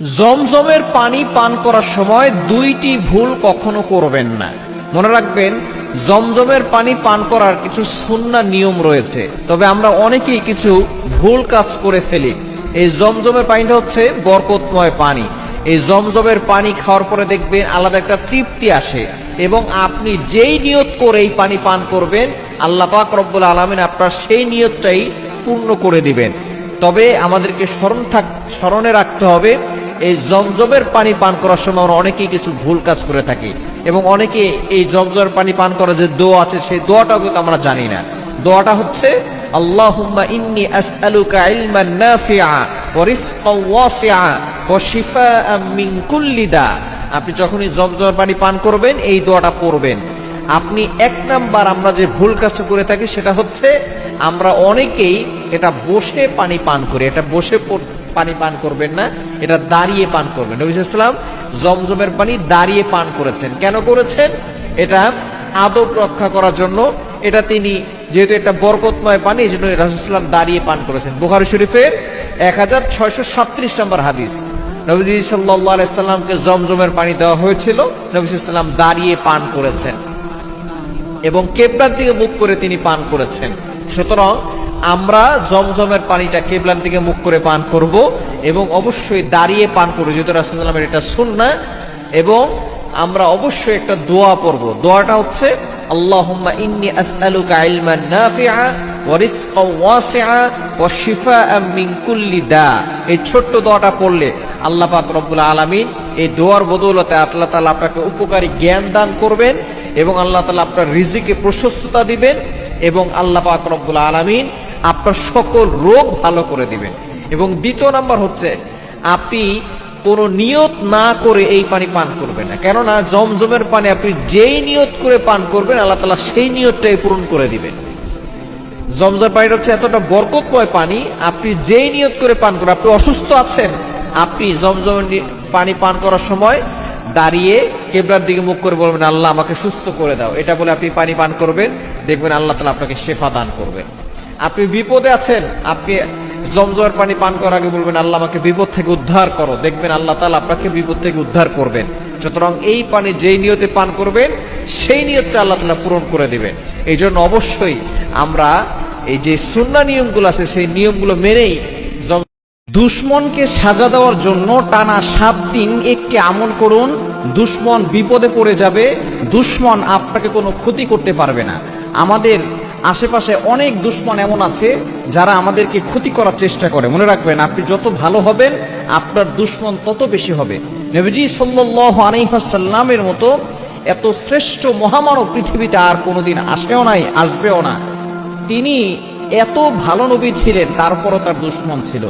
জমজমের পানি পান করার সময় দুইটি ভুল কখনো করবেন না। মনে রাখবেন, জমজমের পানি পান করার কিছু সুন্নাহ নিয়ম রয়েছে, তবে আমরা অনেকেই কিছু ভুল কাজ করে ফেলি। এই জমজমের পানিটা হচ্ছে বরকতময় পানি। এই জমজমের পানি খাওয়ার পরে দেখবেন আলাদা একটা তৃপ্তি আসে, এবং আপনি যেই নিয়ত করে এই পানি পান করবেন, আল্লাহ পাক রব্বুল আলামিন আপনার সেই নিয়তটাই পূর্ণ করে দিবেন। তবে আমাদেরকে স্মরণে রাখতে হবে, এই জমজমের পানি পান করার সময় আমরা অনেকেই কিছু ভুল কাজ করে থাকি, এবং অনেকে এই জমজমের পানি পান করার যে দোয়া আছে সেই দোয়াটাও কিন্তু আমরা জানি না। দোয়াটা হচ্ছে আল্লাহুম্মা ইন্নী আসআলুকা ইলমান নাফিআ ওয়া রিজকান ওয়াসিআ ওয়া শিফাআম মিন কুল্লি দা। আপনি যখনই জমজমের পানি পান করবেন এই দোয়াটা পড়বেন। আপনি এক নাম্বার আমরা যে ভুল কাজটা করে থাকি সেটা হচ্ছে আমরা অনেকেই এটা বসে পানি পান করি। এটা বসে পানি পান করবেন না, এটা দাঁড়িয়ে পান করবেন। নবী সাল্লাল্লাহু আলাইহি ওয়াসাল্লাম জমজমের পানি দাঁড়িয়ে পান করেছেন। কেন করেছেন? এটা আদব রক্ষা করার জন্য। এটা তিনি যেহেতু এটা বরকতময় পানি, এই জন্য রাসূল সাল্লাল্লাহু আলাইহি ওয়াসাল্লাম দাঁড়িয়ে পান করেছেন। বুখারী শরীফের 1637 নম্বর হাদিস। নবী সাল্লাল্লাহু আলাইহি ওয়াসাল্লামকে জমজমের পানি দেওয়া হয়েছিল, নবী সাল্লাল্লাহু আলাইহি ওয়াসাল্লাম দাঁড়িয়ে পান করেছেন এবং কিবলার দিকে মুখ করে তিনি পান করেছেন। সুতরাং আমরা জমজমের পানিটা কিবলার দিকে মুখ করে পান করব, এবং অবশ্যই দাঁড়িয়ে পান করব, যেহেতু রাসূলুল্লাহ সাল্লাল্লাহু আলাইহি ওয়াসাল্লামের এটা সুন্নাহ। এবং আমরা অবশ্যই একটা দোয়া পড়ব। দোয়াটা হচ্ছে আল্লাহুম্মা ইন্নী আসআলুকা ইলমান নাফিআ ওয়া রিজকান ওয়াসিআ ওয়া শিফাআম মিন কুল্লি দা। এই ছোট্ট দোয়াটা পড়লে আল্লাহ পাক রব্বুল আলামিন এই দোয়ার বদৌলতে আল্লাহ তাআলা আপনাকে উপকারী জ্ঞান দান করবেন, এবং আল্লাহ তাআলা আপনার রিজিকে প্রশস্ততা দিবেন, এবং আল্লাহ পাক রব্বুল আলামিন আপনার সকল রোগ ভালো করে দিবেন। এবং দ্বিতীয় নাম্বার হচ্ছে আপনি কোনো নিয়ত না করে এই পানি পান করবেন না। কেননা জমজমের পানি আপনি যেই নিয়ত করে পান করবেন আল্লাহ তাআলা সেই নিয়তটাই পূরণ করে দিবেন। জমজমের পানিটা হচ্ছে এতটা বরকতময় পানি, আপনি যেই নিয়ত করে পান করবেন। আপনি অসুস্থ আছেন, আপনি জমজমের পানি পান করার সময় দাঁড়িয়ে কিবলার দিকে মুখ করে বলবেন আল্লাহ আমাকে সুস্থ করে দাও। এটা বলে আপনি পানি পান করবেন, দেখবেন আল্লাহ তাআলা আপনাকে শিফা দান করবেন। আপনি বিপদে আছেন, আপনি জমজমের পানি পান করার আগে বলবেন আল্লাহ আমাকে বিপদ থেকে উদ্ধার করো, দেখবেন আল্লাহ তাআলা আপনাকে বিপদ থেকে উদ্ধার করবেন। সুতরাং এই পানি যেই নিয়তে পান করবেন সেই নিয়তটা আল্লাহ তাআলা পূরণ করে দিবেন। এই জন্য অবশ্যই আমরা এই যে সুন্নাহ নিয়মগুলো আছে সেই নিয়মগুলো মেনেই। দুশমনকে সাজা দেওয়ার জন্য টানা 7 দিন একটি আমল করুন। দুশমন বিপদে পড়ে যাবে, দুশমন আপনাকে কোনো ক্ষতি করতে পারবে না। আমাদের আশেপাশে অনেক দুশমন এমন আছে যারা আমাদেরকে ক্ষতি করার চেষ্টা করে। মনে রাখবেন, আপনি যত ভালো হবেন আপনার দুশমন তত বেশি হবে। নবীজি সাল্লাল্লাহু আলাইহি ওয়াসাল্লামের মতো এত শ্রেষ্ঠ মহামানব পৃথিবীতে আর কোনোদিন আসেও নাই, আসবেও না। তিনি এত ভালো নবী ছিলেন, তারপরও তার দুশমন ছিল।